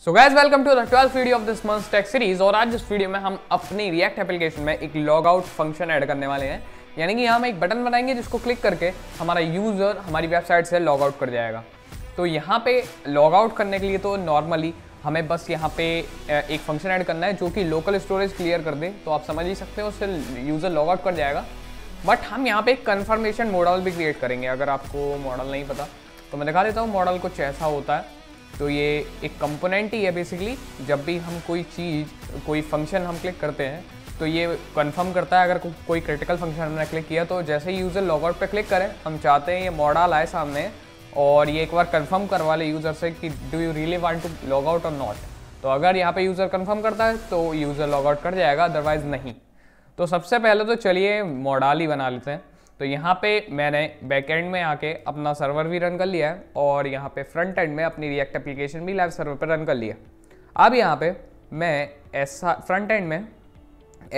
So guys welcome to the 12th video of this month's tech series. और आज इस video में हम अपनी रिएक्ट एप्लीकेशन में एक लॉग आउट फंक्शन ऐड करने वाले हैं। यानी कि यहाँ हम एक बटन बनाएंगे जिसको क्लिक करके हमारा यूजर हमारी वेबसाइट से लॉग आउट कर जाएगा। तो यहाँ पे लॉग आउट करने के लिए तो नॉर्मली हमें बस यहाँ पे एक फंक्शन ऐड करना है जो कि लोकल स्टोरेज क्लियर कर दे। तो आप समझ ही सकते हो, उससे यूजर लॉग आउट कर जाएगा। बट हम यहाँ पे एक कन्फर्मेशन मॉडल भी क्रिएट करेंगे। अगर आपको मॉडल नहीं पता तो मैं दिखा देता हूँ मॉडल कुछ ऐसा होता है। तो ये एक कंपोनेंट ही है बेसिकली। जब भी हम कोई फंक्शन हम क्लिक करते हैं तो ये कंफर्म करता है। अगर कोई क्रिटिकल फंक्शन हमने क्लिक किया तो जैसे ही यूज़र लॉग आउट पे क्लिक करे, हम चाहते हैं ये मॉडल आए सामने और ये एक बार कंफर्म करवा ले यूज़र से कि do you really want to log out और नॉट। तो अगर यहाँ पे यूज़र कंफर्म करता है तो यूज़र लॉग आउट कर जाएगा, अदरवाइज नहीं। तो सबसे पहले तो चलिए मॉडल ही बना लेते हैं। तो यहाँ पे मैंने बैकएंड में आके अपना सर्वर भी रन कर लिया है और यहाँ पे फ्रंट एंड में अपनी रिएक्ट एप्लीकेशन भी लाइव सर्वर पर रन कर लिया। अब यहाँ पे मैं फ्रंट एंड में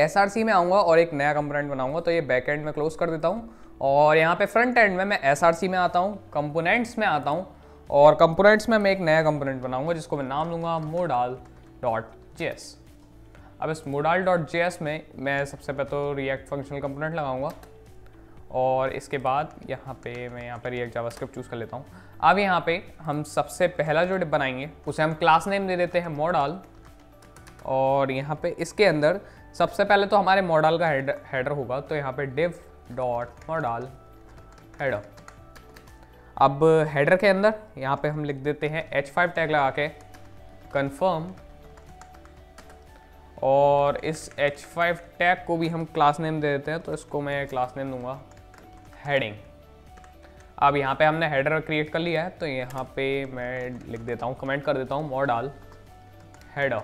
SRC में आऊँगा और एक नया कंपोनेंट बनाऊँगा। तो ये बैकएंड में क्लोज कर देता हूँ और यहाँ पे फ्रंट एंड में मैं SRC में आता हूँ, कंपोनेंट्स में आता हूँ और कंपोनेंट्स में मैं एक नया कंपोनेंट बनाऊँगा जिसको मैं नाम दूंगा modal.js। अब इस modal.js में मैं सबसे पहले तो रिएक्ट फंक्शनल कंपोनेंट लगाऊंगा और इसके बाद यहाँ पे रिएक्ट जावास्क्रिप्ट चूज़ कर लेता हूँ। अब यहाँ पे हम सबसे पहला जो डिप बनाएंगे उसे हम क्लास नेम दे देते हैं मॉडल। और यहाँ पे इसके अंदर सबसे पहले तो हमारे मॉडल का हेडर होगा। तो यहाँ पे div डॉट मॉडल हेडर। अब हेडर के अंदर यहाँ पे हम लिख देते हैं h5 टैग लगा के कन्फर्म। और इस h5 टैग को भी हम क्लास नेम दे देते हैं। तो इसको मैं क्लास नेम दूंगा हेडिंग। अब यहाँ पे हमने हेडर क्रिएट कर लिया है तो यहाँ पे मैं लिख देता हूँ, कमेंट कर देता हूँ मॉडल हेडर।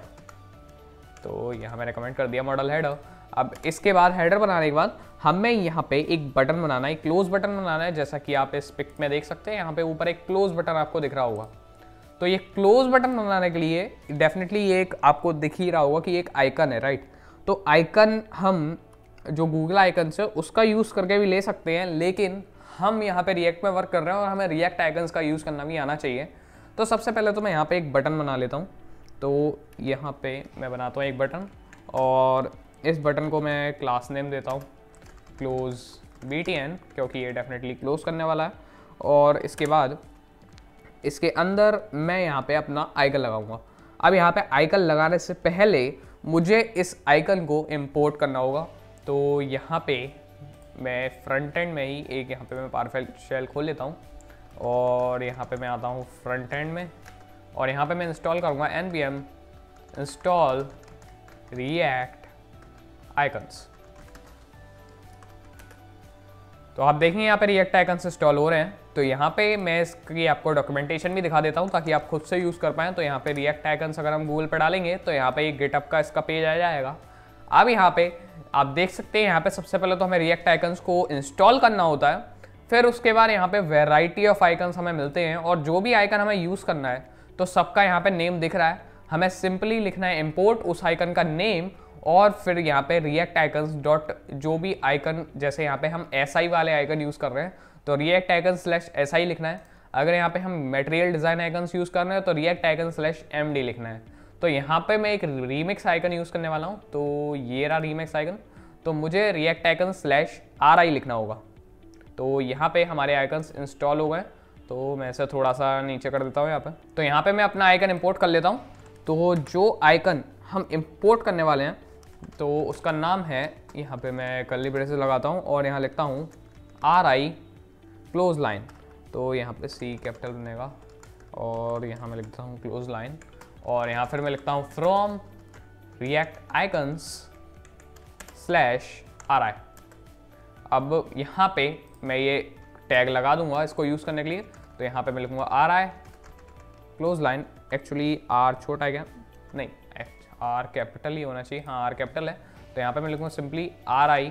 तो यहाँ मैंने कमेंट कर दिया मॉडल हेडर। अब इसके बाद हेडर बनाने के बाद हमें यहाँ पे एक बटन बनाना है, क्लोज बटन बनाना है। जैसा कि आप इस पिक में देख सकते हैं, यहाँ पे ऊपर एक क्लोज बटन आपको दिख रहा होगा। तो ये क्लोज बटन बनाने के लिए डेफिनेटली ये एक आपको दिख ही रहा होगा कि एक आइकन है, राइट। तो आइकन हम जो गूगल आइकन है उसका यूज़ करके भी ले सकते हैं, लेकिन हम यहाँ पे रिएक्ट में वर्क कर रहे हैं और हमें रिएक्ट आइकन्स का यूज़ करना भी आना चाहिए। तो सबसे पहले तो मैं यहाँ पे एक बटन बना लेता हूँ। तो यहाँ पे मैं बनाता हूँ एक बटन और इस बटन को मैं क्लास नेम देता हूँ क्लोज btn, क्योंकि ये डेफिनेटली क्लोज करने वाला है। और इसके बाद इसके अंदर मैं यहाँ पे अपना आइकन लगाऊंगा। अब यहाँ पे आइकन लगाने से पहले मुझे इस आइकन को इंपोर्ट करना होगा। तो यहाँ पे मैं फ्रंट एंड में ही एक यहाँ पे मैं पावरशेल शेल खोल लेता हूँ और यहाँ पे मैं आता हूँ फ्रंट एंड में और यहाँ पे मैं इंस्टॉल करूँगा npm इंस्टॉल रिएक्ट आइकन्स। तो आप देखेंगे यहाँ पे रिएक्ट आइकन्स इंस्टॉल हो रहे हैं। तो यहाँ पे मैं इसकी आपको डॉक्यूमेंटेशन भी दिखा देता हूँ ताकि आप खुद से यूज़ कर पाएँ। तो यहाँ पे रिएक्ट आइकन्स अगर हम गूगल पे डालेंगे तो यहाँ पे एक गिटहब का इसका पेज आ जाएगा। अब यहाँ पे आप देख सकते हैं, यहाँ पे सबसे पहले तो हमें रिएक्ट आइकन्स को इंस्टॉल करना होता है। फिर उसके बाद यहाँ पे वैरायटी ऑफ आइकन्स हमें मिलते हैं और जो भी आइकन हमें यूज़ करना है तो सबका यहाँ पे नेम दिख रहा है। हमें सिंपली लिखना है इंपोर्ट उस आइकन का नेम और फिर यहाँ पे रिएक्ट आइकन्स डॉट जो भी आइकन, जैसे यहाँ पे हम SI वाले आइकन यूज़ कर रहे हैं तो रिएक्ट आइकन /SI लिखना है। अगर यहाँ पे हम मटेरियल डिज़ाइन आइकन्स यूज़ कर रहे हैं तो रिएक्ट आइकन /MD लिखना है। तो यहाँ पे मैं एक रीमिक्स आइकन यूज़ करने वाला हूँ। तो ये रहा रीमिक्स आइकन। तो मुझे रिएक्ट आइकन /RI लिखना होगा। तो यहाँ पे हमारे आइकन्स इंस्टॉल हो गए। तो मैं इसे थोड़ा सा नीचे कर देता हूँ यहाँ पे। तो यहाँ पे मैं अपना आइकन इंपोर्ट कर लेता हूँ। तो जो आइकन हम इंपोर्ट करने वाले हैं तो उसका नाम है, यहाँ पे मैं कर्ली ब्रेसेस लगाता हूँ और यहाँ लिखता हूँ RI क्लोज लाइन। तो यहाँ पे C कैपिटल बनेगा और यहाँ मैं लिखता हूँ क्लोज लाइन और यहाँ फिर मैं लिखता हूँ फ्रॉम रिएक्ट आइकन्स /RI। अब यहाँ पे मैं ये टैग लगा दूंगा इसको यूज़ करने के लिए। तो यहाँ पे मैं लिखूँगा RI close line. Actually R छोटा है क्या? नहीं, R कैपिटल ही होना चाहिए। हाँ, R कैपिटल है। तो यहाँ पे मैं लिखूँगा सिंपली RI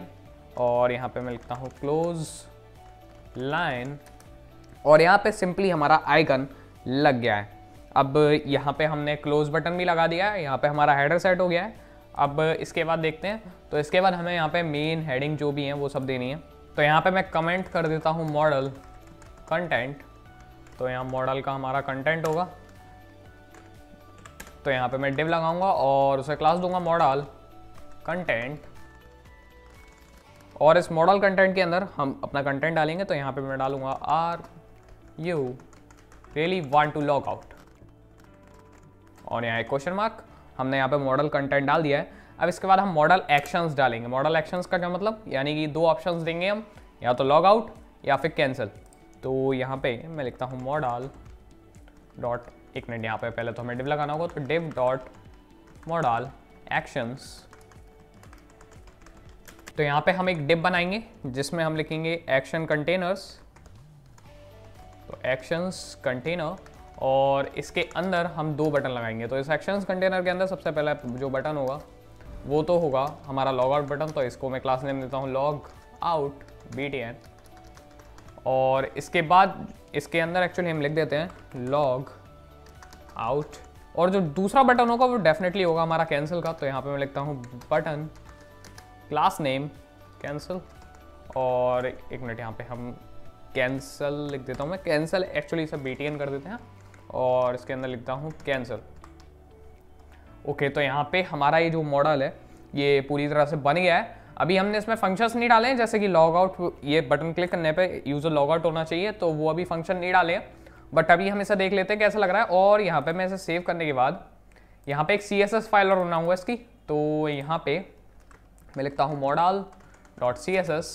और यहाँ पे मैं लिखता हूँ क्लोज लाइन और यहाँ पे सिंपली हमारा आइकन लग गया है। अब यहाँ पे हमने क्लोज बटन भी लगा दिया है, यहाँ पे हमारा हेडर सेट हो गया है। अब इसके बाद देखते हैं। तो इसके बाद हमें यहाँ पे मेन हेडिंग जो भी है वो सब देनी है। तो यहाँ पे मैं कमेंट कर देता हूँ मॉडल कंटेंट। तो यहाँ मॉडल का हमारा कंटेंट होगा तो यहाँ पे मैं div लगाऊंगा और उसे क्लास दूंगा मॉडल कंटेंट, और इस मॉडल कंटेंट के अंदर हम अपना कंटेंट डालेंगे। तो यहाँ पे मैं डालूंगा are you really want to log out, और यहाँ एक क्वेश्चन मार्क। हमने यहाँ पे मॉडल कंटेंट डाल दिया है। अब इसके बाद हम मॉडल एक्शंस डालेंगे। मॉडल एक्शंस का क्या मतलब, यानी कि दो ऑप्शंस देंगे हम, या तो लॉग आउट या फिर कैंसिल। तो यहाँ पे मैं लिखता हूँ मॉडल डॉट, एक मिनट, यहाँ पे पहले तो हमें डिव लगाना होगा, तो डिव डॉट मॉडल एक्शंस। तो यहाँ पे हम एक डिव बनाएंगे जिसमें हम लिखेंगे एक्शन कंटेनर्स, तो एक्शंस कंटेनर, और इसके अंदर हम दो बटन लगाएंगे। तो इस एक्शंस कंटेनर के अंदर सबसे पहला जो बटन होगा वो तो होगा हमारा लॉग आउट बटन। तो इसको मैं क्लास नेम देता हूँ लॉग आउट btn, और इसके बाद इसके अंदर एक्चुअली हम लिख देते हैं लॉग आउट, और जो दूसरा बटन होगा वो डेफिनेटली होगा हमारा कैंसिल का। तो यहाँ पे मैं लिखता हूँ बटन क्लास नेम कैंसिल, और एक मिनट, यहाँ पे हम कैंसिल लिख देता हूँ मैं, कैंसिल एक्चुअली इसे btn कर देते हैं, और इसके अंदर लिखता हूँ कैंसिल। ओके, तो यहाँ पे हमारा ये जो मॉडल है ये पूरी तरह से बन गया है। अभी हमने इसमें फंक्शंस नहीं डाले हैं, जैसे कि लॉग आउट, ये बटन क्लिक करने पे यूजर लॉग आउट होना चाहिए, तो वो अभी फंक्शन नहीं डाले हैं। बट अभी हम इसे देख लेते हैं कैसा लग रहा है। और यहाँ पे मैं इसे सेव करने के बाद यहाँ पे एक CSS फाइल और बनाऊंगा इसकी। तो यहाँ पे मैं लिखता हूँ मॉडल डॉट CSS,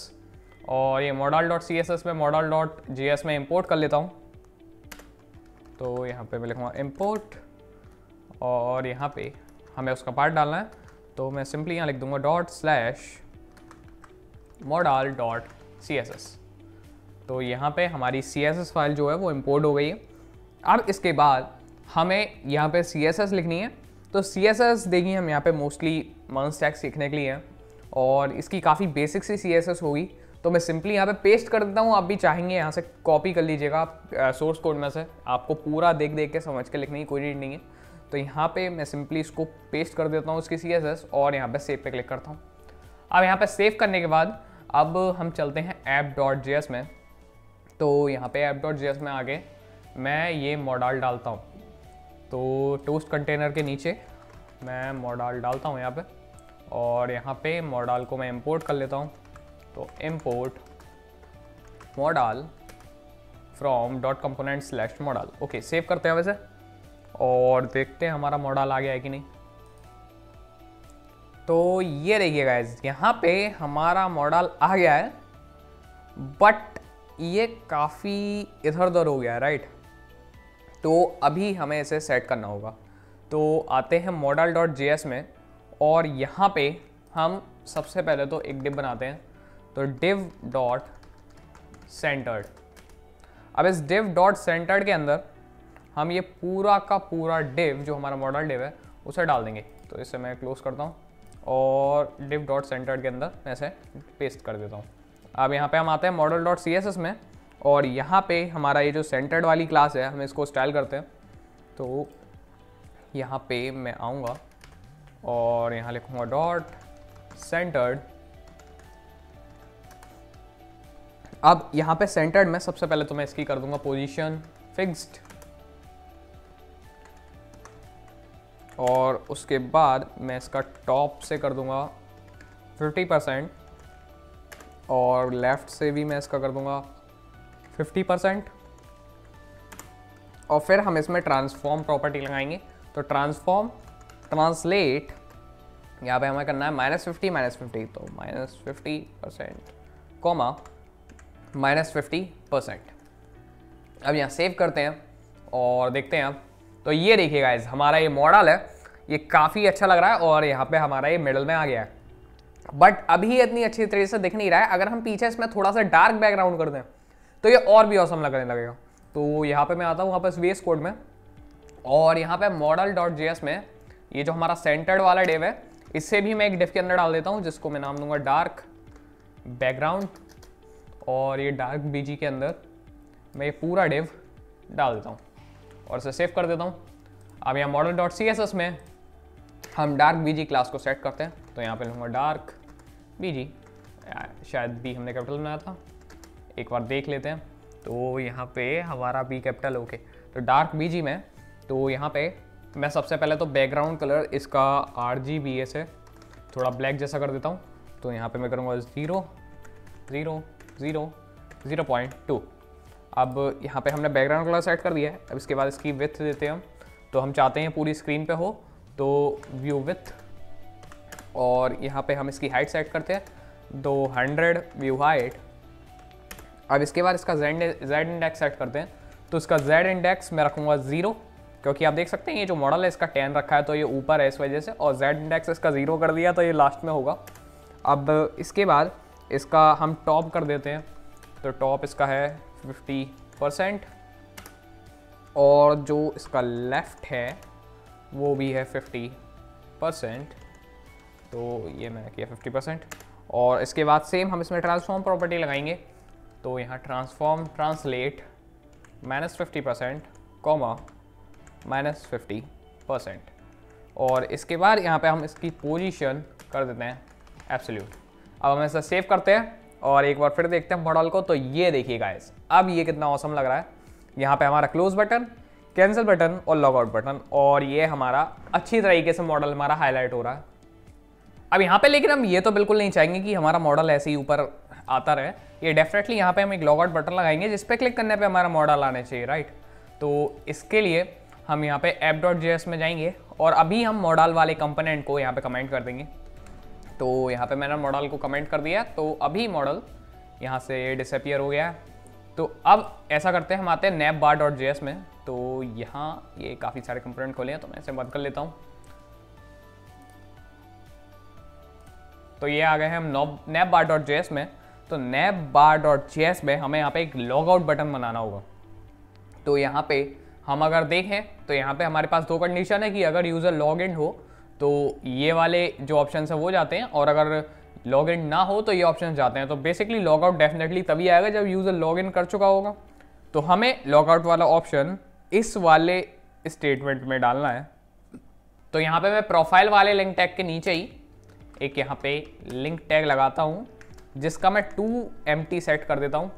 और ये मॉडल डॉट CSS में मॉडल डॉट JS में इम्पोर्ट कर लेता हूँ। तो यहाँ पे मैं लिखूँगा इम्पोर्ट, और यहाँ पे हमें उसका पार्ट डालना है। तो मैं सिंपली यहाँ लिख दूंगा dot slash model dot CSS। तो यहाँ पे हमारी CSS फाइल जो है वो इम्पोर्ट हो गई है। अब इसके बाद हमें यहाँ पे CSS लिखनी है। तो CSS देखिए हम यहाँ पे मोस्टली मंथ स्टैक सीखने के लिए हैं, और इसकी काफ़ी बेसिक सी CSS होगी। तो मैं सिंपली यहाँ पे पेस्ट कर देता हूँ। आप भी चाहेंगे यहाँ से कॉपी कर लीजिएगा सोर्स कोड में से, आपको पूरा देख देख के समझ के लिखने की कोई नीड नहीं है। तो यहाँ पे मैं सिंपली इसको पेस्ट कर देता हूँ इसकी CSS, और यहाँ पे सेव पे क्लिक करता हूँ। अब यहाँ पे सेव करने के बाद अब हम चलते हैं app.js में। तो यहाँ पे app.js में आगे मैं ये मॉडल डालता हूँ। तो टोस्ट कंटेनर के नीचे मैं मॉडल डालता हूँ यहाँ पे, और यहाँ पे मॉडल को मैं इंपोर्ट कर लेता हूँ। तो import model from dot component slash model. Okay, save करते हैं वैसे, और देखते हैं हमारा मॉडल आ गया है कि नहीं। तो ये देखिए गाइस, यहाँ पे हमारा मॉडल आ गया है, बट ये काफ़ी इधर उधर हो गया है, राइट। तो अभी हमें इसे सेट करना होगा। तो आते हैं मॉडल डॉट JS में, और यहाँ पे हम सबसे पहले तो एक डिव बनाते हैं। तो डिव डॉट सेंटर्ड। अब इस डिव डॉट सेंटर्ड के अंदर हम ये पूरा का पूरा डिव जो हमारा मॉडल डिव है उसे डाल देंगे। तो इसे मैं क्लोज करता हूँ, और डिव डॉट सेंटर्ड के अंदर मैं इसे पेस्ट कर देता हूँ। अब यहाँ पे हम आते हैं मॉडल डॉट CSS में, और यहाँ पे हमारा ये जो सेंटर्ड वाली क्लास है हम इसको स्टाइल करते हैं। तो यहाँ पे मैं आऊँगा और यहाँ लिखूँगा डॉट सेंटर्ड। अब यहाँ पे सेंटर्ड में सबसे पहले तो मैं इसकी कर दूंगा पोजीशन फिक्स्ड, और उसके बाद मैं इसका टॉप से कर दूंगा 50%, और लेफ्ट से भी मैं इसका कर दूंगा 50%, और फिर हम इसमें ट्रांसफॉर्म प्रॉपर्टी लगाएंगे। तो ट्रांसफॉर्म ट्रांसलेट यहाँ पे हमें करना है -50 तो -50% कॉमा -50%। अब यहाँ सेव करते हैं और देखते हैं अब। तो ये देखिए गाइस, हमारा ये मॉडल है, ये काफ़ी अच्छा लग रहा है, और यहाँ पे हमारा ये मिडल में आ गया है, बट अभी इतनी अच्छी तरीके से दिख नहीं रहा है। अगर हम पीछे इसमें थोड़ा सा डार्क बैकग्राउंड कर दें तो ये और भी औसम लगने लगेगा। तो यहाँ पे मैं आता हूँ वापस VS कोड में, और यहाँ पे मॉडल डॉट JS में ये जो हमारा सेंटर्ड वाला डिव है इससे भी मैं एक डिव के अंदर डाल देता हूँ, जिसको मैं नाम दूंगा डार्क बैकग्राउंड, और ये डार्क BG के अंदर मैं ये पूरा डिव डाल देता हूँ और इसे सेव कर देता हूँ। अब यहाँ मॉडल डॉट CSS में हम डार्क BG क्लास को सेट करते हैं। तो यहाँ पे लूँगा डार्क BG, शायद B हमने कैपिटल बनाया था, एक बार देख लेते हैं। तो यहाँ पे हमारा B कैपिटल, ओके। तो डार्क BG में तो यहाँ पे मैं सबसे पहले तो बैकग्राउंड कलर इसका RGB से थोड़ा ब्लैक जैसा कर देता हूँ। तो यहाँ पे मैं करूँगा 0 0 0 0.2। अब यहाँ पे हमने बैकग्राउंड कलर सेट कर दिया है। अब इसके बाद इसकी विड्थ देते हैं हम। तो हम चाहते हैं पूरी स्क्रीन पे हो, तो व्यू विड्थ, और यहाँ पे हम इसकी हाइट सेट करते हैं 200 व्यू हाइट। अब इसके बाद इसका Z इंडेक्स सेट करते हैं। तो इसका Z इंडेक्स मैं रखूँगा 0, क्योंकि आप देख सकते हैं ये जो मॉडल है इसका 10 रखा है तो ये ऊपर है इस वजह से, और Z इंडेक्स इसका 0 कर दिया तो ये लास्ट में होगा। अब इसके बाद इसका हम टॉप कर देते हैं। तो टॉप इसका है 50%, और जो इसका लेफ़्ट है वो भी है 50%। तो ये मैंने किया 50%। और इसके बाद सेम हम इसमें ट्रांसफॉर्म प्रॉपर्टी लगाएंगे। तो यहाँ ट्रांसफॉर्म ट्रांसलेट -50%, -50%। और इसके बाद यहाँ पे हम इसकी पोजीशन कर देते हैं एब्सोल्यूट। अब हम इसे सेव करते हैं और एक बार फिर देखते हैं मॉडल को। तो ये देखिए गाइस, अब ये कितना ऑसम लग रहा है। यहाँ पे हमारा क्लोज बटन, कैंसिल बटन और लॉग आउट बटन, और ये हमारा अच्छी तरीके से मॉडल हमारा हाईलाइट हो रहा है। अब यहाँ पे लेकिन हम ये तो बिल्कुल नहीं चाहेंगे कि हमारा मॉडल ऐसे ही ऊपर आता रहे। ये डेफिनेटली यहाँ पे हम एक लॉग आउट बटन लगाएंगे जिस पे क्लिक करने पे हमारा मॉडल आने चाहिए, राइट। तो इसके लिए हम यहाँ पे app.js में जाएंगे और अभी हम मॉडल वाले कंपोनेंट को यहाँ पे कमेंट कर देंगे। तो यहाँ पे मैंने मॉडल को कमेंट कर दिया, तो अभी मॉडल यहाँ से डिसअपियर हो गया है। तो अब ऐसा करते हैं, हम आते हैं navbar.js में। तो यहाँ ये काफ़ी सारे कंपोनेंट खोले हैं, तो मैं इसे बंद कर लेता हूँ। तो ये आ गए हैं हम navbar.js में। तो navbar.js में हमें यहाँ पे एक लॉग आउट बटन बनाना होगा। तो यहाँ पे हम अगर देखें तो यहाँ पे हमारे पास दो कंडीशन है कि अगर यूज़र लॉग इन हो तो ये वाले जो ऑप्शन है वो जाते हैं, और अगर लॉग इन ना हो तो ये ऑप्शन जाते हैं। तो बेसिकली लॉग आउट डेफिनेटली तभी आएगा जब यूज़र लॉग इन कर चुका होगा। तो हमें लॉग आउट वाला ऑप्शन इस वाले स्टेटमेंट में डालना है। तो यहाँ पे मैं प्रोफाइल वाले लिंक टैग के नीचे ही एक यहाँ पे लिंक टैग लगाता हूँ जिसका मैं 2 empty सेट कर देता हूँ।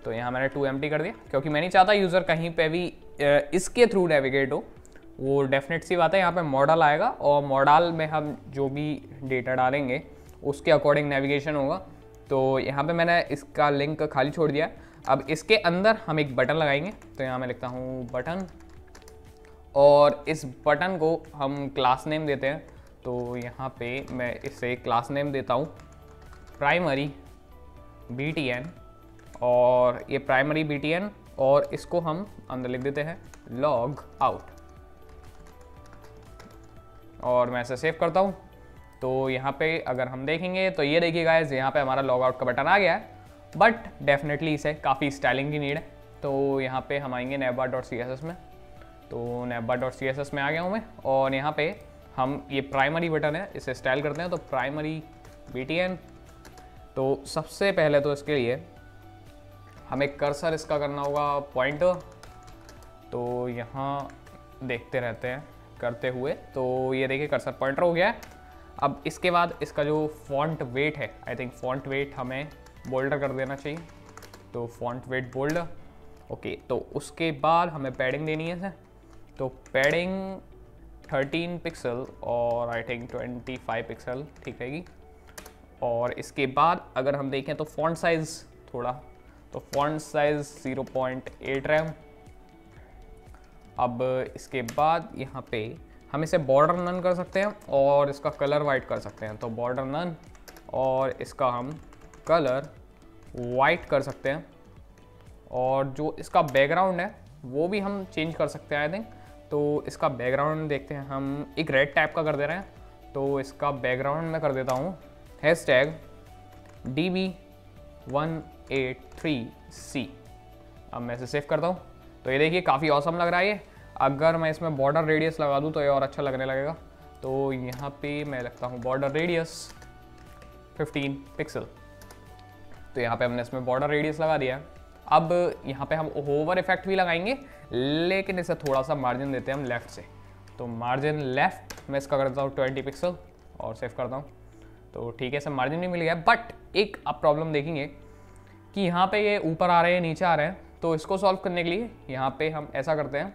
तो यहाँ मैंने 2 empty कर दिया, क्योंकि मैं नहीं चाहता यूज़र कहीं पे भी इसके थ्रू नेविगेट हो। वो डेफिनेट सी बात है, यहाँ पे मॉडल आएगा और मॉडल में हम जो भी डेटा डालेंगे उसके अकॉर्डिंग नेविगेशन होगा। तो यहाँ पे मैंने इसका लिंक खाली छोड़ दिया। अब इसके अंदर हम एक बटन लगाएंगे। तो यहाँ मैं लिखता हूँ बटन, और इस बटन को हम क्लास नेम देते हैं। तो यहाँ पे मैं इसे क्लास नेम देता हूँ प्राइमरी BTN, और ये प्राइमरी BTN, और इसको हम अंदर लिख देते हैं लॉग आउट, और मैं इसे सेव करता हूँ। तो यहाँ पे अगर हम देखेंगे तो ये देखिए गाइस, यहाँ पे हमारा लॉग आउट का बटन आ गया है, बट डेफिनेटली इसे काफ़ी स्टाइलिंग की नीड है। तो यहाँ पे हम आएंगे navbar.css में। तो navbar.css में आ गया हूँ मैं, और यहाँ पे हम ये प्राइमरी बटन है इसे स्टाइल करते हैं। तो प्राइमरी BTN। तो सबसे पहले तो इसके लिए हमें कर्सर इसका करना होगा पॉइंटर। तो यहाँ देखते रहते हैं करते हुए, तो ये देखिए कर्सर पॉइंटर हो गया है। अब इसके बाद इसका जो फॉन्ट वेट है, आई थिंक फॉन्ट वेट हमें बोल्डर कर देना चाहिए। तो फॉन्ट वेट बोल्डर, ओके। तो उसके बाद हमें पैडिंग देनी है इसे। तो पैडिंग 13 पिक्सल और आई थिंक 25 पिक्सल ठीक रहेगी। और इसके बाद अगर हम देखें तो फॉन्ट साइज़ थोड़ा, तो फॉन्ट साइज़ 0.8 रैम। अब इसके बाद यहाँ पे हम इसे बॉर्डर नन कर सकते हैं और इसका कलर वाइट कर सकते हैं। तो बॉर्डर नन, और इसका हम कलर वाइट कर सकते हैं, और जो इसका बैकग्राउंड है वो भी हम चेंज कर सकते हैं आई थिंक। तो इसका बैकग्राउंड देखते हैं, हम एक रेड टाइप का कर दे रहे हैं। तो इसका बैकग्राउंड मैं कर देता हूँ #DB183C। अब मैं इसे सेव करता हूँ। तो ये देखिए काफ़ी औसम लग रहा है ये। अगर मैं इसमें बॉर्डर रेडियस लगा दूँ तो ये और अच्छा लगने लगेगा। तो यहाँ पे मैं लगता हूँ बॉर्डर रेडियस 15 पिक्सल। तो यहाँ पे हमने इसमें बॉर्डर रेडियस लगा दिया है। अब यहाँ पे हम होवर इफेक्ट भी लगाएंगे, लेकिन इसे थोड़ा सा मार्जिन देते हैं हम लेफ़्ट से। तो मार्जिन लेफ़्ट मैं इसका करता हूँ 20 पिक्सल और सेव करता हूँ। तो ठीक है, इसे मार्जिन भी मिल गया। बट एक आप प्रॉब्लम देखेंगे कि यहाँ पे ये ऊपर आ रहे हैं नीचे आ रहे हैं। तो इसको सॉल्व करने के लिए यहाँ पे हम ऐसा करते हैं,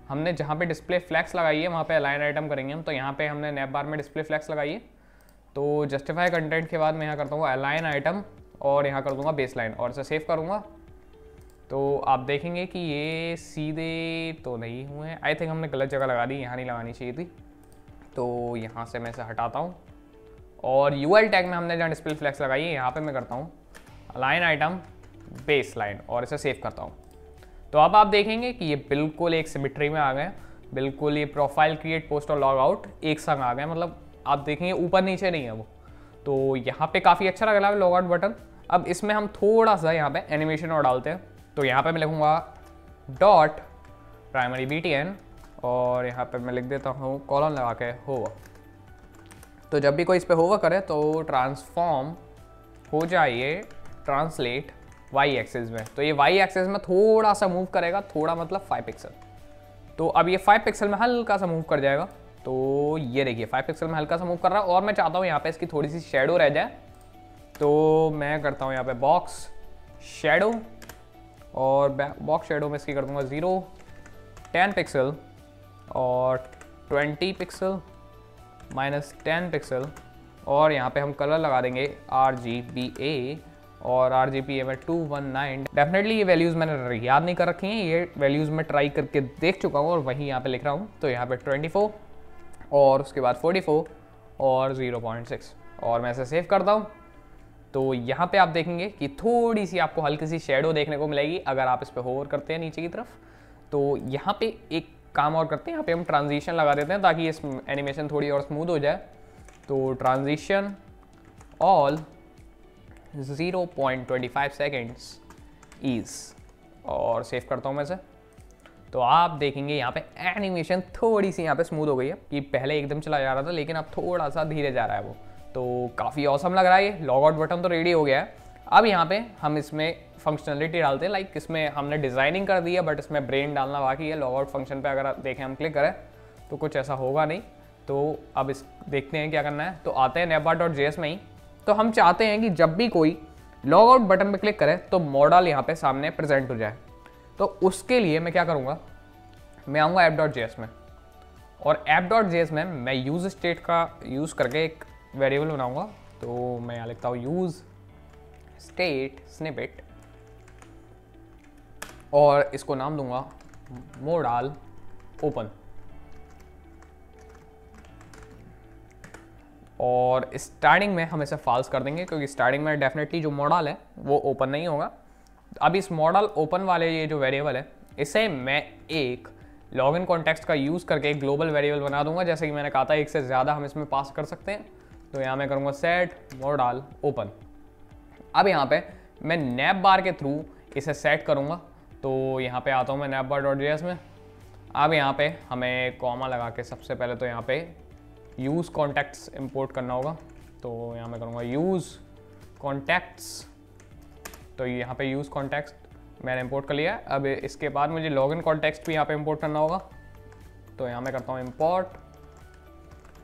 हमने जहाँ पे डिस्प्ले फ्लैक्स लगाई है वहाँ पे अलाइन आइटम करेंगे हम। तो यहाँ पे हमने नैप बार में डिस्प्ले फ्लैक्स लगाई है, तो जस्टिफाई कंटेंट के बाद मैं यहाँ करता हूँ अलाइन आइटम और यहाँ कर दूँगा बेस लाइन और इसे सेव करूँगा। तो आप देखेंगे कि ये सीधे तो नहीं हुए हैं, आई थिंक हमने गलत जगह लगा दी, यहाँ नहीं लगानी चाहिए थी। तो यहाँ से मैं इसे हटाता हूँ और UL टैग में हमने जहाँ डिस्प्ले फ्लैक्स लगाई है यहाँ पे मैं करता हूँ अलाइन आइटम बेस लाइन और इसे सेव करता हूँ। तो अब आप देखेंगे कि ये बिल्कुल एक सिमिट्री में आ गए, बिल्कुल ये प्रोफाइल क्रिएट पोस्ट और लॉग आउट एक संग आ गए, मतलब आप देखेंगे ऊपर नीचे नहीं है वो। तो यहाँ पे काफ़ी अच्छा लग रहा है लॉग आउट बटन। अब इसमें हम थोड़ा सा यहाँ पे एनिमेशन और डालते हैं। तो यहाँ पे मैं लिखूँगा डॉट प्राइमरी BTN और यहाँ पे मैं लिख देता हूँ कॉलन लगा के होवर। तो जब भी कोई इस पर होवर करे तो ट्रांसफॉर्म हो जाए ट्रांसलेट Y एक्सिस में। तो ये Y एक्सिस में थोड़ा सा मूव करेगा, थोड़ा मतलब 5 पिक्सल। तो अब ये 5 पिक्सल में हल्का सा मूव कर जाएगा। तो ये देखिए 5 पिक्सल में हल्का सा मूव कर रहा है और मैं चाहता हूँ यहाँ पे इसकी थोड़ी सी शेडो रह जाए। तो मैं करता हूँ यहाँ पे बॉक्स शेडो और बॉक्स शेडो में इसकी कर दूँगा 0, 10 पिक्सल और 20 पिक्सल -10 पिक्सल और यहाँ पे हम कलर लगा देंगे RGBA और RGBA में 219। डेफिनेटली ये वैल्यूज़ मैंने याद नहीं कर रखी हैं, ये वैल्यूज़ मैं ट्राई करके देख चुका हूँ और वहीं यहाँ पे लिख रहा हूँ। तो यहाँ पे 24 और उसके बाद 44 और 0.6 और मैं इसे सेव करता हूँ। तो यहाँ पे आप देखेंगे कि थोड़ी सी आपको हल्की सी शेडो देखने को मिलेगी अगर आप इस पर होवर करते हैं नीचे की तरफ। तो यहाँ पे एक काम और करते हैं, यहाँ पे हम ट्रांजिशन लगा देते हैं ताकि इस एनिमेशन थोड़ी और स्मूथ हो जाए। तो ट्रांजिशन ऑल 0.25 सेकेंड्स ईज और सेव करता हूँ मैं इसे। तो आप देखेंगे यहाँ पे एनिमेशन थोड़ी सी यहाँ पे स्मूथ हो गई है कि पहले एकदम चला जा रहा था लेकिन अब थोड़ा सा धीरे जा रहा है वो। तो काफ़ी औसम लग रहा है ये। लॉग आउट बटन तो रेडी हो गया है। अब यहाँ पे हम इसमें फंक्शनलिटी डालते हैं, लाइक इसमें हमने डिज़ाइनिंग कर दी है बट इसमें ब्रेन डालना बाकी है। लॉग आउट फंक्शन पे अगर देखें हम क्लिक करें तो कुछ ऐसा होगा नहीं। तो अब इस देखते हैं क्या करना है। तो आते हैं napbar.js में ही। तो हम चाहते हैं कि जब भी कोई लॉग आउट बटन पे क्लिक करे तो मॉडल यहाँ पे सामने प्रेजेंट हो जाए। तो उसके लिए मैं क्या करूँगा, मैं आऊँगा app.js में और app.js में मैं यूज स्टेट का यूज़ करके एक वेरिएबल बनाऊँगा। तो मैं यहाँ लिखता हूँ यूज स्टेट स्निपेट और इसको नाम दूंगा मॉडल ओपन। और स्टार्टिंग में हम इसे फॉल्स कर देंगे क्योंकि स्टार्टिंग में डेफिनेटली जो मॉडल है वो ओपन नहीं होगा। अब इस मॉडल ओपन वाले ये जो वेरिएबल है इसे मैं एक लॉगिन कॉन्टेक्स्ट का यूज़ करके एक ग्लोबल वेरिएबल बना दूंगा। जैसे कि मैंने कहा था एक से ज़्यादा हम इसमें पास कर सकते हैं। तो यहाँ मैं करूँगा सेट मॉडल ओपन। अब यहाँ पे मैं नैप बार के थ्रू इसे सेट करूँगा। तो यहाँ पे आता हूँ मैं napbar.js में। अब यहाँ पे हमें कॉमा लगा के सबसे पहले तो यहाँ पे यूज़ कॉन्टैक्ट्स इंपोर्ट करना होगा। तो यहाँ मैं करूँगा यूज़ कॉन्टैक्ट्स। तो यहाँ पे यूज़ कॉन्टैक्ट्स मैंने इंपोर्ट कर लिया है। अब इसके बाद मुझे लॉगिन कॉन्टेक्स्ट भी यहाँ पे इंपोर्ट करना होगा। तो यहाँ मैं करता हूँ import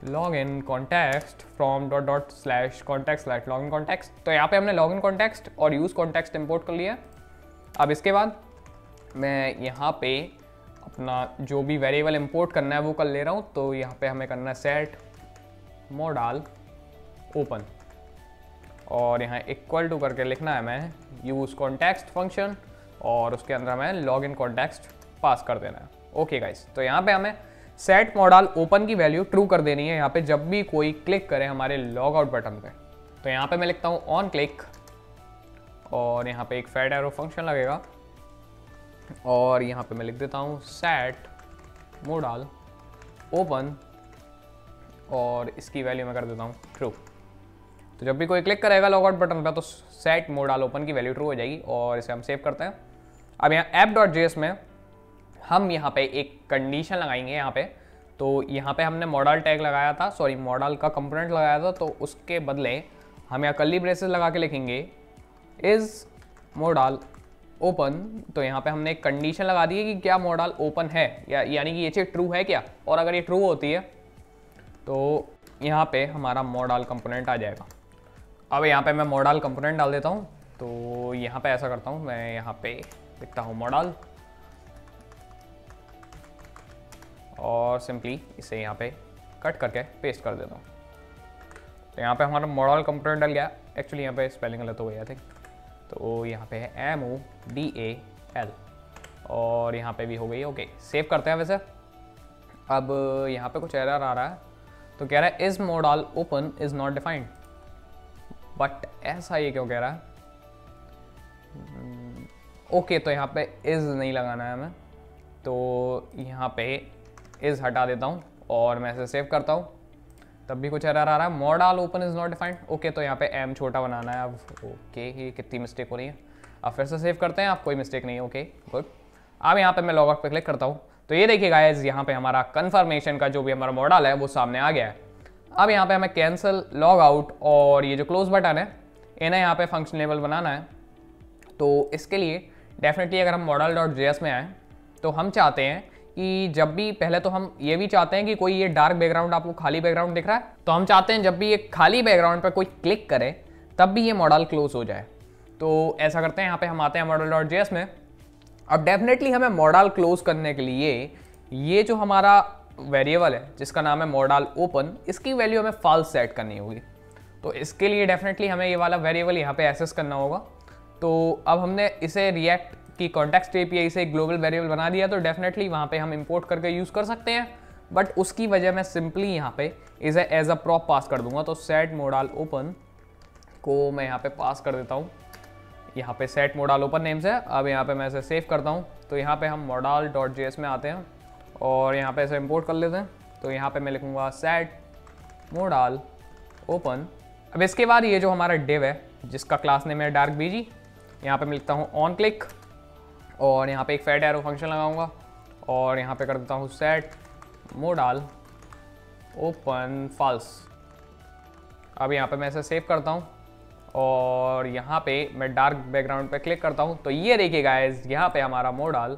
login context from /context/login context। तो यहाँ पे हमने लॉगिन कॉन्टेक्स्ट और यूज़ कॉन्टेक्स्ट इंपोर्ट कर लिया। अब इसके बाद मैं यहाँ पे अपना जो भी वेरिएबल इंपोर्ट करना है वो कर ले रहा हूँ। तो यहाँ पे हमें करना है सेट मॉडल ओपन और यहाँ इक्वल टू करके लिखना है मैं यूज़ कॉन्टेक्स्ट फंक्शन और उसके अंदर हमें लॉगिन कॉन्टेक्स्ट पास कर देना है। ओके गाइस, तो यहाँ पे हमें सेट मॉडल ओपन की वैल्यू ट्रू कर देनी है यहाँ पे जब भी कोई क्लिक करे हमारे लॉग आउट बटन पे। तो यहाँ पे मैं लिखता हूँ ऑन क्लिक और यहाँ पे एक फैट एरो फंक्शन लगेगा और यहाँ पे मैं लिख देता हूँ सेट मॉडल ओपन और इसकी वैल्यू मैं कर देता हूँ ट्रू। तो जब भी कोई क्लिक करेगा लॉग आउट बटन पे तो सेट मॉडल ओपन की वैल्यू ट्रू हो जाएगी और इसे हम सेव करते हैं। अब यहाँ app.js में हम यहाँ पे एक कंडीशन लगाएंगे यहाँ पे। तो यहाँ पे हमने मॉडल टैग लगाया था, सॉरी मॉडल का कंपोनेंट लगाया था। तो उसके बदले हम यहाँ कर्ली ब्रेसेस लगा के लिखेंगे इज़ मॉडल ओपन। तो यहाँ पे हमने एक कंडीशन लगा दी है कि क्या मॉडल ओपन है यानी कि ये चीज़ ट्रू है क्या। और अगर ये ट्रू होती है तो यहाँ पे हमारा मॉडल कंपोनेंट आ जाएगा। अब यहाँ पे मैं मॉडल कंपोनेंट डाल देता हूँ। तो यहाँ पे ऐसा करता हूँ, मैं यहाँ पे लिखता हूँ मॉडल और सिंपली इसे यहाँ पे कट करके पेस्ट कर देता हूँ। तो यहाँ पे हमारा मॉडल कंपोनेंट डल गया। एक्चुअली यहाँ पे स्पेलिंग गलत हो गया थी, तो यहाँ पे है MODAL और यहाँ पे भी हो गई। ओके, सेव करते हैं। वैसे अब यहाँ पे कुछ एरर आ रहा है, तो कह रहा है is model open is not defined, but ऐसा ये क्यों कह रहा है? ओके, तो यहाँ पे इज नहीं लगाना है हमें, तो यहाँ पे इज हटा देता हूँ और मैं इसे सेव करता हूँ। तब भी कुछ एरर आ रहा है, model open is not defined. Okay, तो यहाँ पे एम छोटा बनाना है अब। ओके, ये कितनी मिस्टेक हो रही है। अब फिर से सेव करते हैं, अब कोई मिस्टेक नहीं है। Okay good. अब यहाँ पे मैं लॉग आउट पे क्लिक करता हूँ, तो ये देखिए गाइस, यहाँ पे हमारा कन्फर्मेशन का जो भी हमारा मॉडल है वो सामने आ गया है। अब यहाँ पे हमें कैंसिल, लॉग आउट और ये जो क्लोज बटन है इन्हें यहाँ पे फंक्शनेबल बनाना है। तो इसके लिए डेफिनेटली अगर हम model.js में आएँ तो हम चाहते हैं कि जब भी, पहले तो हम ये भी चाहते हैं कि कोई ये डार्क बैकग्राउंड, आपको खाली बैकग्राउंड दिख रहा है, तो हम चाहते हैं जब भी ये खाली बैकग्राउंड पर कोई क्लिक करे तब भी ये मॉडल क्लोज हो जाए। तो ऐसा करते हैं, यहाँ पे हम आते हैं model.js में। अब डेफिनेटली हमें मॉडल क्लोज करने के लिए ये जो हमारा वेरिएबल है जिसका नाम है मॉडल ओपन, इसकी वैल्यू हमें फॉल्स सेट करनी होगी। तो इसके लिए डेफिनेटली हमें ये वाला वेरिएबल यहाँ पे एक्सेस करना होगा। तो अब हमने इसे रिएक्ट की कॉन्टेक्स्ट एपीआई से ग्लोबल वेरिएबल बना दिया, तो डेफिनेटली वहाँ पे हम इंपोर्ट करके यूज़ कर सकते हैं। बट उसकी वजह मैं सिंपली यहाँ पे इसे एज अ प्रॉप पास कर दूंगा। तो सेट मॉडल ओपन को मैं यहाँ पे पास कर देता हूँ, यहाँ पे सेट मॉडल ओपन नेम से। अब यहाँ पे मैं इसे सेव करता हूँ, तो यहाँ पे हम model.js में आते हैं और यहाँ पे इसे इंपोर्ट कर लेते हैं। तो यहाँ पे मैं लिखूँगा सेट मॉडल ओपन। अब इसके बाद ये जो हमारा डिव है जिसका क्लास नेम है डार्क बीजी, यहाँ पे मैं लिखता हूँ ऑन क्लिक और यहाँ पे एक फैट एरो फंक्शन लगाऊंगा और यहाँ पे कर देता हूँ सेट मॉडल ओपन फॉल्स। अब यहाँ पे मैं इसे सेव करता हूँ और यहाँ पे मैं डार्क बैकग्राउंड पे क्लिक करता हूँ, तो ये देखिए गाइस, यहाँ पे हमारा मॉडल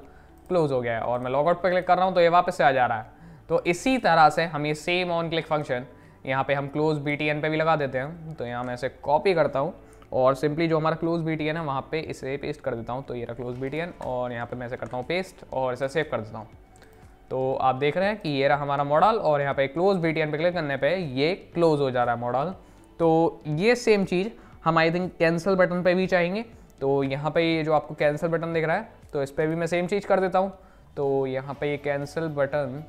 क्लोज हो गया है और मैं लॉग आउट पे क्लिक कर रहा हूँ तो ये वापस से आ जा रहा है। तो इसी तरह से हम ये सेम ऑन क्लिक फंक्शन यहाँ पे हम क्लोज BTN पे भी लगा देते हैं। तो यहाँ मैं इसे कॉपी करता हूँ और सिंपली जो हमारा क्लोज BTN है वहाँ पे इसे पेस्ट कर देता हूँ। तो ये रहा क्लोज BTN और यहाँ पे मैं इसे करता हूँ पेस्ट और इसे सेव कर देता हूँ। तो आप देख रहे हैं कि ये रहा हमारा मॉडल और यहाँ पे क्लोज BTN पे क्लिक करने पे ये क्लोज हो जा रहा है मॉडल। तो ये सेम चीज़ हम आई थिंक कैंसिल बटन पे भी चाहेंगे। तो यहाँ पे ये जो आपको कैंसिल बटन दिख रहा है, तो इस पर भी मैं सेम चीज़ कर देता हूँ। तो यहाँ पे ये कैंसिल बटन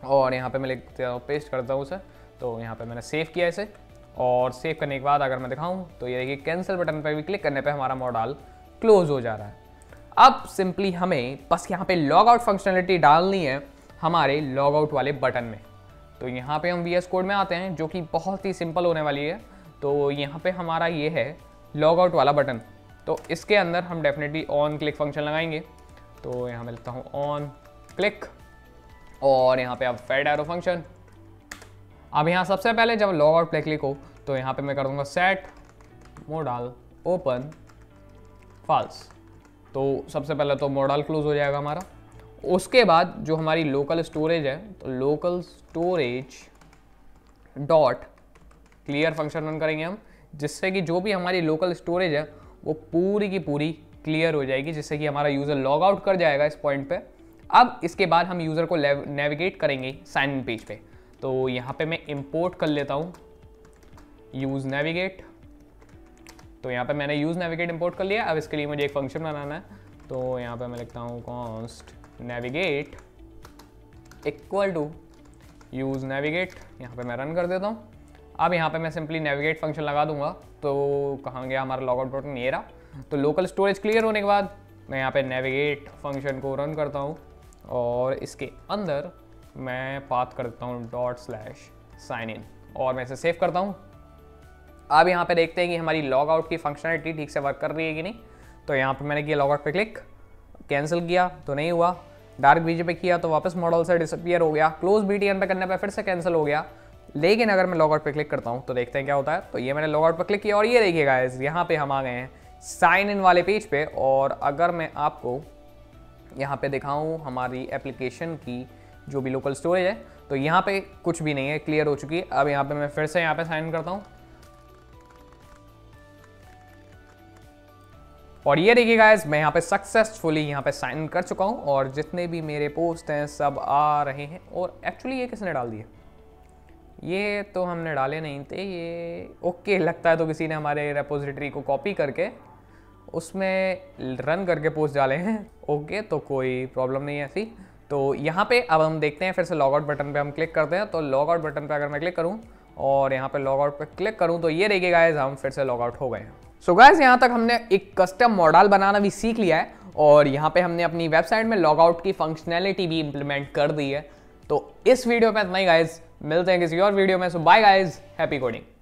और यहाँ पे मैं लिख देता हूँ, पेस्ट करता हूँ उसे। तो यहाँ पे मैंने सेव किया इसे और सेव करने के बाद अगर मैं दिखाऊँ तो ये देखिए कैंसिल बटन पर भी क्लिक करने पर हमारा मॉडल क्लोज हो जा रहा है। अब सिंपली हमें बस यहाँ पे लॉग आउट फंक्शनलिटी डालनी है हमारे लॉग आउट वाले बटन में। तो यहाँ पे हम VS कोड में आते हैं जो कि बहुत ही सिंपल होने वाली है। तो यहाँ पे हमारा ये है लॉग आउट वाला बटन, तो इसके अंदर हम डेफिनेटली ऑन क्लिक फंक्शन लगाएंगे। तो यहाँ मैं लिखता हूँ ऑन क्लिक और यहाँ पे अब फैट एरो फंक्शन। अब यहाँ सबसे पहले जब लॉग आउट पे क्लिक हो तो यहाँ पे मैं कर दूंगा सेट मॉडल ओपन फॉल्स। तो सबसे पहले तो मॉडल क्लोज हो जाएगा हमारा। उसके बाद जो हमारी लोकल स्टोरेज है, तो local storage dot clear function run करेंगे हम, जिससे कि जो भी हमारी लोकल स्टोरेज है वो पूरी की पूरी क्लियर हो जाएगी, जिससे कि हमारा यूज़र लॉग आउट कर जाएगा इस पॉइंट पे। अब इसके बाद हम यूज़र को नेविगेट करेंगे साइन इन पेज पे। तो यहाँ पे मैं इंपोर्ट कर लेता हूँ यूज़ नेविगेट। तो यहाँ पे मैंने यूज़ नेविगेट इंपोर्ट कर लिया। अब इसके लिए मुझे एक फंक्शन बनाना है। तो यहाँ पे मैं लिखता हूँ const navigate equal to use navigate. यहाँ पे मैं रन कर देता हूँ। अब यहाँ पे मैं सिंपली नेविगेट फंक्शन लगा दूंगा। तो कहाँ गया हमारा लॉग आउट बटन, ये रहा। तो लोकल स्टोरेज क्लियर होने के बाद मैं यहाँ पे नेविगेट फंक्शन को रन करता हूँ और इसके अंदर मैं पाथ कर देता हूँ ./sign in और मैं इसे सेव करता हूँ। अब यहाँ पे देखते हैं कि हमारी लॉग आउट की फंक्शनलिटी ठीक से वर्क कर रही है कि नहीं। तो यहाँ पे मैंने किया लॉग आउट पे क्लिक, कैंसिल किया तो नहीं हुआ, डार्क बीजे पे किया तो वापस मॉडल से डिसअपियर हो गया, क्लोज BTN पे करने पे फिर से कैंसिल हो गया। लेकिन अगर मैं लॉग आउट पे क्लिक करता हूँ तो देखते हैं क्या होता है। तो ये मैंने लॉग आउट पे क्लिक किया और ये देखिए गाइस, यहाँ पे हम आ गए हैं साइन इन वाले पेज पे। और अगर मैं आपको यहाँ पे दिखाऊँ हमारी एप्लीकेशन की जो भी लोकल स्टोरेज है, तो यहाँ पे कुछ भी नहीं है, क्लियर हो चुकी है। अब यहाँ पे मैं फिर से यहाँ पे साइन इन करता हूँ। और ये देखिए गाइस, मैं यहाँ पे सक्सेसफुली यहाँ पे साइन इन कर चुका हूँ और जितने भी मेरे पोस्ट हैं सब आ रहे हैं। और एक्चुअली ये किसने डाल दिए? ये तो हमने डाले नहीं थे, ये ओके लगता है तो किसी ने हमारे रेपोजिटरी को कॉपी करके उसमें रन करके पोस्ट डाले हैं। ओके, तो कोई प्रॉब्लम नहीं है ऐसी। तो यहाँ पे अब हम देखते हैं, फिर से लॉग आउट बटन पे हम क्लिक करते हैं। तो लॉग आउट बटन पे अगर मैं क्लिक करूँ और यहाँ पे लॉग आउट पे क्लिक करूँ तो ये देखिए गाइस, हम फिर से लॉग आउट हो गए हैं। सो गाइस, यहाँ तक हमने एक कस्टम मॉडल बनाना भी सीख लिया है और यहाँ पे हमने अपनी वेबसाइट में लॉग आउट की फंक्शनैलिटी भी इंप्लीमेंट कर दी है। तो इस वीडियो में इतना ही गाइस, मिलते हैं किसी और वीडियो में। सो बाय गाइस, हैप्पी कोडिंग।